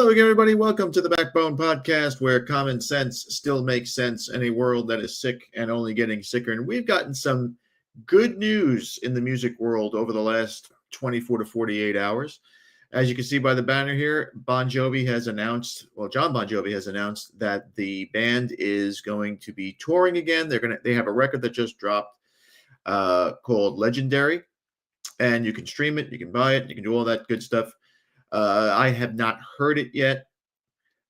Hello again, everybody. Welcome to the Backbone Podcast, where common sense still makes sense in a world that is sick and only getting sicker. And we've gotten some good news in the music world over the last 24 to 48 hours. As you can see by the banner here, John Bon Jovi has announced that the band is going to be touring again. They have a record that just dropped called Legendary, and you can stream it, you can buy it, you can do all that good stuff. I have not heard it yet.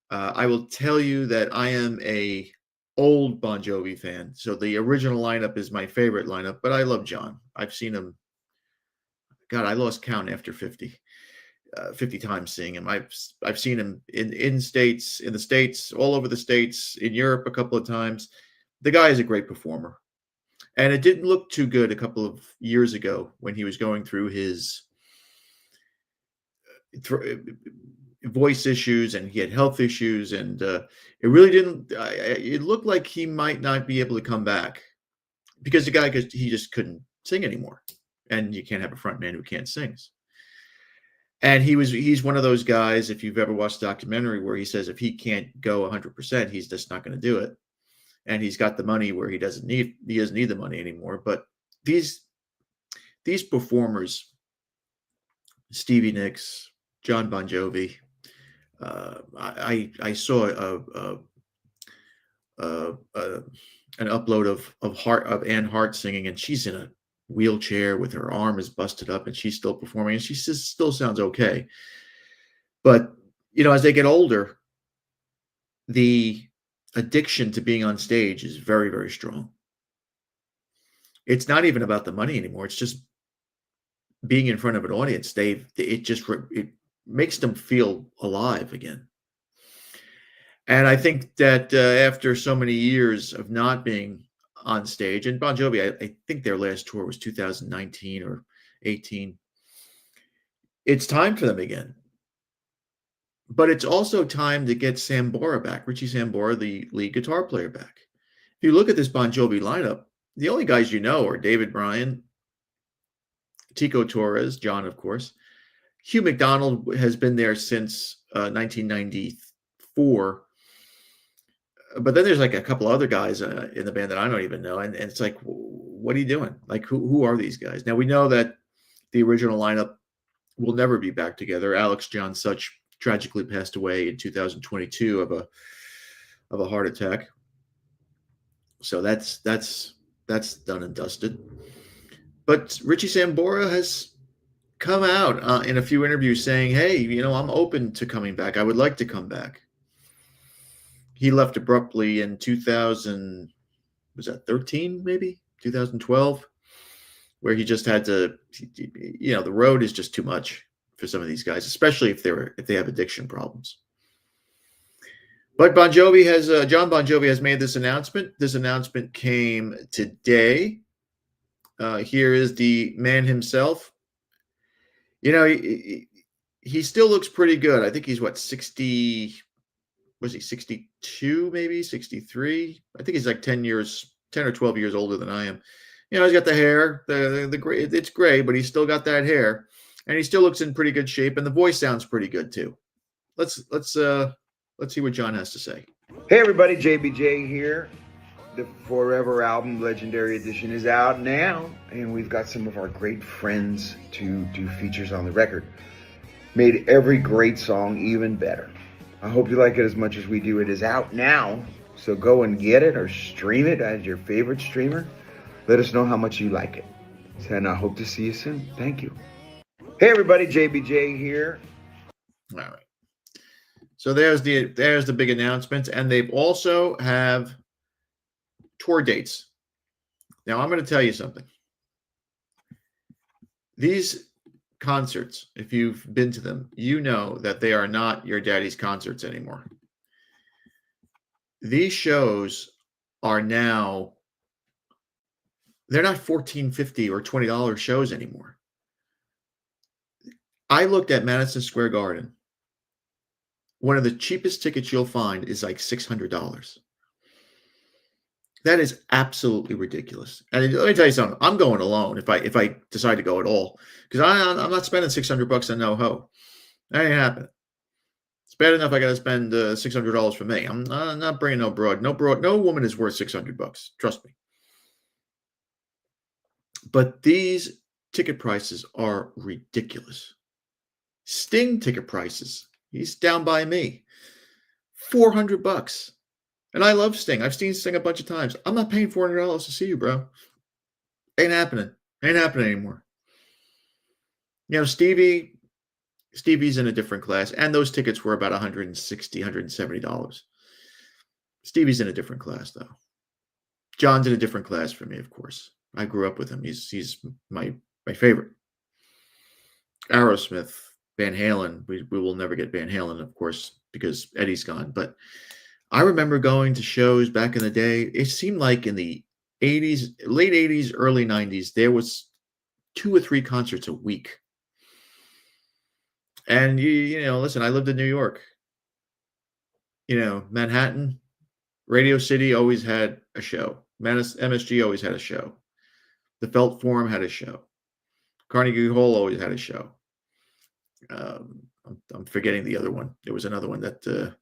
I will tell you that I am a old Bon Jovi fan, so the original lineup is my favorite lineup, but I love John. I've seen him. God, I lost count after 50 times seeing him. I've seen him in the States, all over the States, in Europe a couple of times. The guy is a great performer. And it didn't look too good a couple of years ago when he was going through his voice issues and he had health issues, and it really didn't. It looked like he might not be able to come back because he just couldn't sing anymore, and you can't have a front man who can't sing. And he's one of those guys. If you've ever watched the documentary where he says if he can't go 100%, he's just not going to do it, and he's got the money where he doesn't need the money anymore. But these performers, Stevie Nicks, John Bon Jovi. I saw an upload of Anne Hart singing, and she's in a wheelchair with her arm is busted up, and she's still performing, and she still sounds okay. But as they get older, the addiction to being on stage is very, very strong. It's not even about the money anymore. It's just being in front of an audience. It makes them feel alive again. And I think that after so many years of not being on stage, and Bon Jovi, I think their last tour was 2019 or 18, it's time for them again. But it's also time to get Sambora back, Richie Sambora, the lead guitar player, back. If you look at this Bon Jovi lineup, the only guys are David Bryan, Tico Torres, John, of course. Hugh McDonald has been there since 1994. But then there's like a couple other guys in the band that I don't even know. And it's like, what are you doing? Like, who are these guys? Now, we know that the original lineup will never be back together. Alex John Such tragically passed away in 2022 of a heart attack. So that's done and dusted. But Richie Sambora has come out in a few interviews saying, hey, I'm open to coming back. I would like to come back. He left abruptly in 2013, maybe 2012, where he just had to, the road is just too much for some of these guys, especially if they have addiction problems. But John Bon Jovi has made this announcement. This announcement came today. Here is the man himself. He still looks pretty good. I think he's 60, was he 62, maybe 63? I think he's like 10 or 12 years older than I am. He's got the hair, the gray, it's gray, but he's still got that hair, and he still looks in pretty good shape, and the voice sounds pretty good too. Let's see what John has to say. Hey everybody, JBJ here. The Forever album, Legendary Edition, is out now, and we've got some of our great friends to do features on the record. Made every great song even better. I hope you like it as much as we do. It is out now, so go and get it or stream it as your favorite streamer. Let us know how much you like it. And I hope to see you soon. Thank you. Hey everybody, JBJ here. All right. So there's the big announcements, and they've also have tour dates. Now, I'm going to tell you something. These concerts, if you've been to them, you know that they are not your daddy's concerts anymore. These shows are now, they're not $14.50 or $20 shows anymore. I looked at Madison Square Garden. One of the cheapest tickets you'll find is like $600. That is absolutely ridiculous. And let me tell you something. I'm going alone if I decide to go at all, because I'm not spending $600 on no ho. That ain't happening. bad enough I got to spend $600 for me. I'm not bringing no broad. No woman is worth $600. Trust me. But these ticket prices are ridiculous. Sting ticket prices. He's down by me. $400. And I love Sting. I've seen Sting a bunch of times. I'm not paying $400 to see you, bro. Ain't happening. Ain't happening anymore. You know, Stevie's in a different class, and those tickets were about $160, $170. Stevie's in a different class, though. John's in a different class for me, of course. I grew up with him. He's my favorite. Aerosmith, Van Halen. We will never get Van Halen, of course, because Eddie's gone. But I remember going to shows back in the day. It seemed like in the 80s, late 80s, early 90s, there was 2 or 3 concerts a week. And you know, listen, I lived in New York. You know, Manhattan, Radio City always had a show. MSG always had a show. The Felt Forum had a show. Carnegie Hall always had a show. I'm forgetting the other one. There was another one that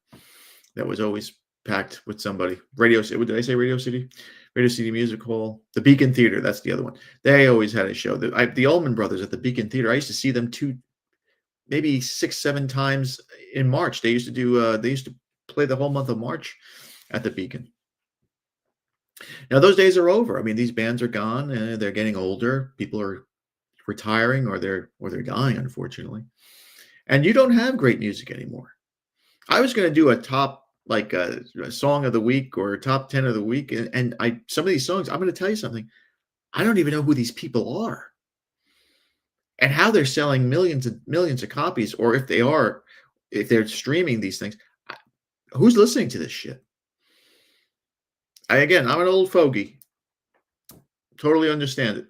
was always packed with somebody. Did I say Radio City? Radio City Music Hall. The Beacon Theater. That's the other one. They always had a show. The Allman Brothers at the Beacon Theater. I used to see them maybe 6, 7 times in March. They used to do. They used to play the whole month of March at the Beacon. Now those days are over. I mean, these bands are gone. They're getting older. People are retiring or they're dying, unfortunately. And you don't have great music anymore. I was going to do a top a song of the week or a top 10 of the week, and some of these songs. I'm going to tell you something. I don't even know who these people are, and how they're selling millions of copies, or if they're streaming these things. Who's listening to this shit? I'm an old fogey. Totally understand it.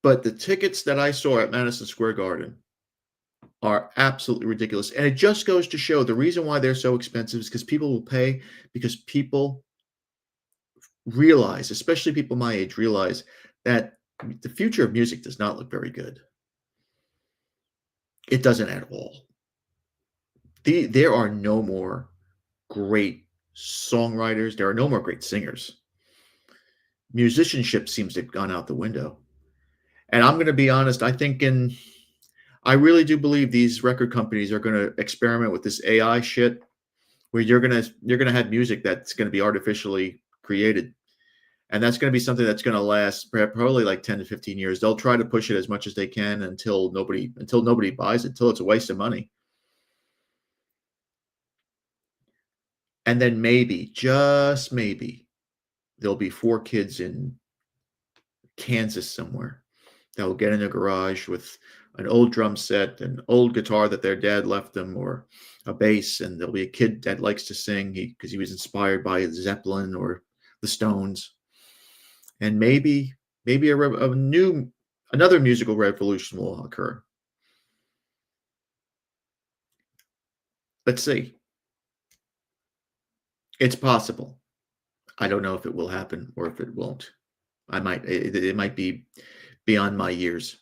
But the tickets that I saw at Madison Square Garden are absolutely ridiculous. And it just goes to show the reason why they're so expensive is because people will pay, because people realize, especially people my age, realize that the future of music does not look very good. It doesn't at all. There are no more great songwriters. There are no more great singers. Musicianship seems to have gone out the window. And I'm going to be honest, I really do believe these record companies are going to experiment with this AI shit, where you're going to have music that's going to be artificially created. And that's going to be something that's going to last probably like 10 to 15 years. They'll try to push it as much as they can until nobody buys it, until it's a waste of money. And then maybe, just maybe, there'll be 4 kids in Kansas somewhere that will get in a garage with an old drum set, an old guitar that their dad left them, or a bass, and there'll be a kid that likes to sing because he was inspired by Zeppelin or the Stones. And maybe another musical revolution will occur. Let's see. It's possible. I don't know if it will happen or if it won't. It might be beyond my years,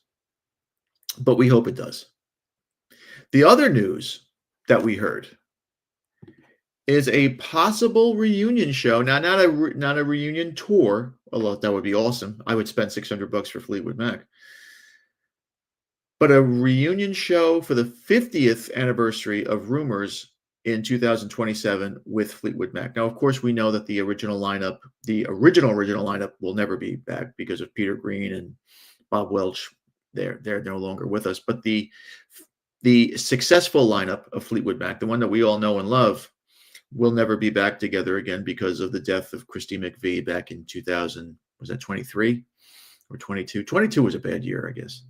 but we hope it does. The other news that we heard is a possible reunion show. Now, not a reunion tour, although that would be awesome. I would spend $600 for Fleetwood Mac. But a reunion show for the 50th anniversary of Rumors in 2027 with Fleetwood Mac. Now, of course, we know that the original lineup will never be back because of Peter Green and Bob Welch. They're no longer with us. But the successful lineup of Fleetwood Mac, the one that we all know and love, will never be back together again because of the death of Christy McVie back in 2000. Was that 23 or 22? 22 was a bad year, I guess.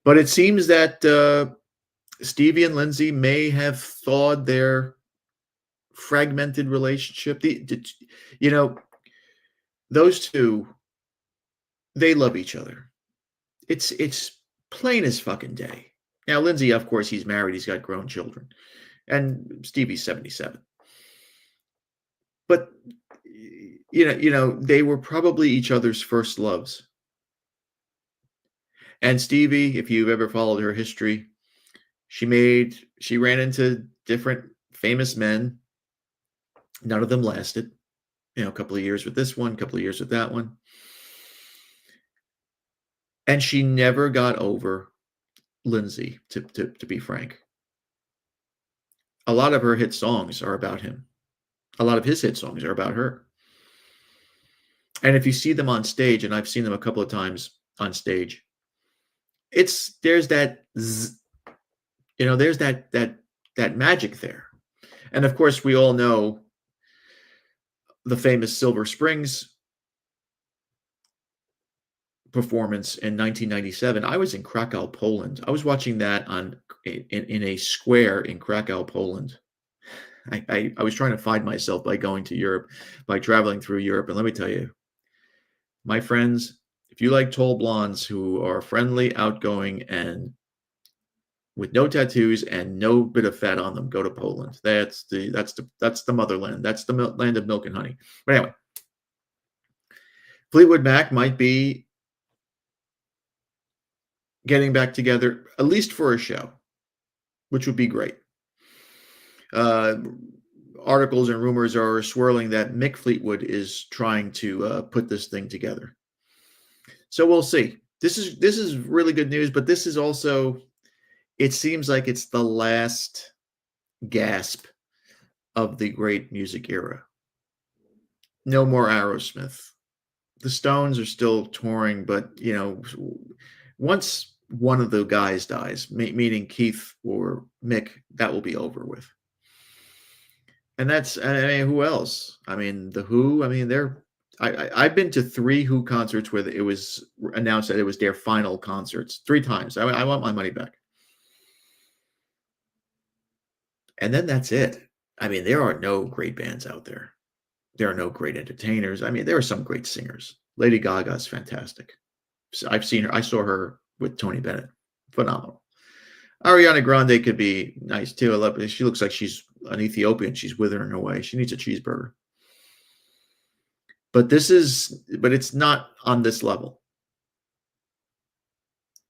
But it seems that Stevie and Lindsay may have thawed their fragmented relationship. Those two, they love each other. It's plain as fucking day. Now, Lindsay, of course, he's married. He's got grown children. And Stevie's 77. But, they were probably each other's first loves. And Stevie, if you've ever followed her history, She ran into different famous men. None of them lasted. A couple of years with this one, a couple of years with that one. And she never got over Lindsay, to be frank. A lot of her hit songs are about him. A lot of his hit songs are about her. And if you see them on stage, and I've seen them a couple of times on stage, there's that there's that magic there. And of course, we all know the famous Silver Springs performance in 1997. I was in Krakow, Poland. I was watching that in a square in Krakow, Poland. I was trying to find myself by going to Europe, by traveling through Europe. And let me tell you, my friends, if you like tall blondes who are friendly, outgoing, and with no tattoos and no bit of fat on them, go to Poland. That's the motherland. That's the land of milk and honey. But anyway, Fleetwood Mac might be getting back together, at least for a show, which would be great. Articles and rumors are swirling that Mick Fleetwood is trying to put this thing together. So we'll see. This is really good news, but this is also, it seems like it's the last gasp of the great music era. No more Aerosmith. The Stones are still touring, but once one of the guys dies, meaning Keith or Mick, that will be over with. And who else? The Who. I've been to 3 Who concerts where it was announced that it was their final concerts 3 times. I want my money back. And then that's it. There are no great bands out there. There are no great entertainers. There are some great singers. Lady Gaga is fantastic. I've seen her. I saw her with Tony Bennett. Phenomenal. Ariana Grande could be nice too. I love it. She looks like she's an Ethiopian. She's withering away. She needs a cheeseburger. But it's not on this level.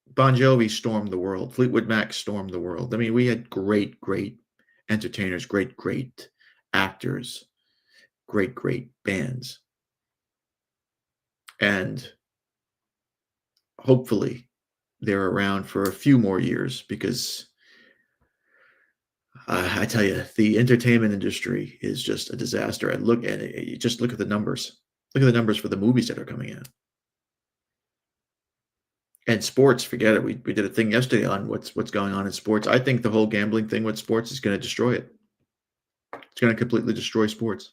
Bon Jovi stormed the world. Fleetwood Mac stormed the world. We had great entertainers, great actors, great bands. And hopefully they're around for a few more years, because I tell you, the entertainment industry is just a disaster. And look at it. You just look at the numbers. Look at the numbers for the movies that are coming in. And sports, forget it. We did a thing yesterday on what's going on in sports. I think the whole gambling thing with sports is going to destroy it. It's going to completely destroy sports.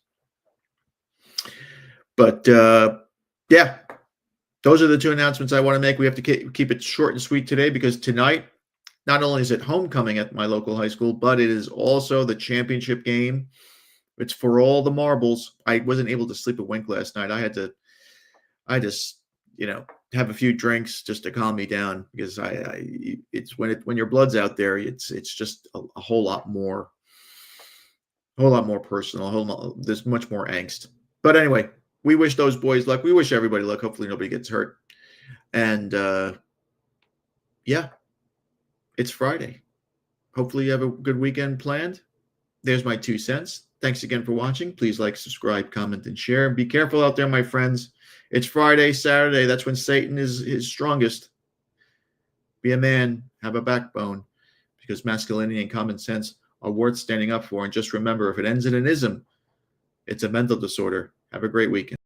But yeah, those are the 2 announcements I want to make. We have to keep it short and sweet today, because tonight, not only is it homecoming at my local high school, but it is also the championship game. It's for all the marbles. I wasn't able to sleep a wink last night. I just have a few drinks just to calm me down, because it's when your blood's out there, it's just a whole lot more personal. There's much more angst. But anyway, we wish those boys luck. We wish everybody luck. Hopefully nobody gets hurt. And yeah, it's Friday. Hopefully you have a good weekend planned. There's my 2 cents. Thanks again for watching. Please like, subscribe, comment, and share. Be careful out there, my friends. It's Friday, Saturday. That's when Satan is strongest. Be a man. Have a backbone. Because masculinity and common sense are worth standing up for. And just remember, if it ends in an ism, it's a mental disorder. Have a great weekend.